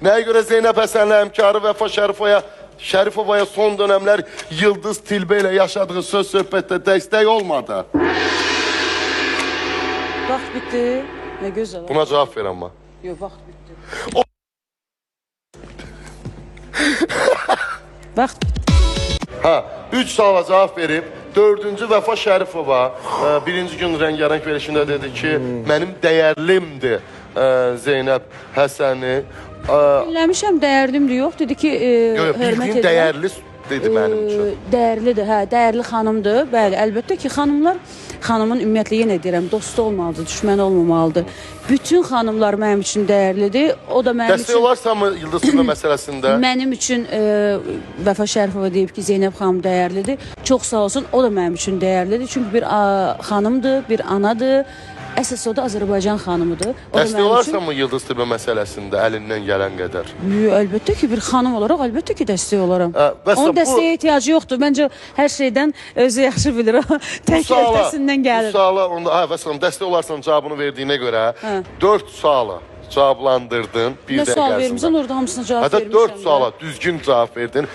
Nəyə görə Zeynəb Həsənlə həmkarı Vəfa Şərifovaya son dönəmlər Yıldız Tilbe ilə yaşadığı söz söhbətdə dəstək olmadı? Vaxt bitdi. Nə gözəl. Buna cavab ver amma. Yox, vaxt bitdi. Vaxt bitdi. Ha, 3 suala cavab verib, 4-cü Vəfa Şərifova birinci gün rəngarəng verişində dedi ki, mənim dəyərlimdir Zeynəb Həsəni. Dinləmişəm, dəyərlimdir, yox. Dedi ki, hörmət Bildiyin dəyərli dedi mənim üçün. Dəyərlidir, hə, dəyərli xanımdır. Bəli, əlbəttə ki, xanımlar, xanımın ümumiyyətlə yenə deyirəm, dostu olmalıdır, düşməni olmamalıdır. Bütün xanımlar mənim üçün dəyərlidir. O da mənim Dəstək olarsanmı Yıldız Tilbe məsələsində? Mənim üçün Vəfa Şərifova deyib ki, Zeynəb xanım dəyərlidir. Çox sağ olsun, o da mənim üçün dəyərlidir. Çünki bir xanımdır, bir anadır. Əsas o da Azərbaycan xanımıdır. Dəstək olarsanmı Yıldız Tilbe məsələsində əlindən gələn qədər? Əlbəttə ki, bir xanım olaraq əlbəttə ki, dəstək olaram. Onun dəstəyə ehtiyacı yoxdur. Məncə, hər şeydən özü yaxşı bilir. Tək öhdəsindən gəlir. Bu suala, Vəssalam, dəstək olarsan cavabını verdiyinə görə 4 suala cavablandırdın bir dəqiqə ərzində. Nə sual vermişsən, orada hamısına cavab vermişəm. Hətta 4 suala düzgün cavab verdin.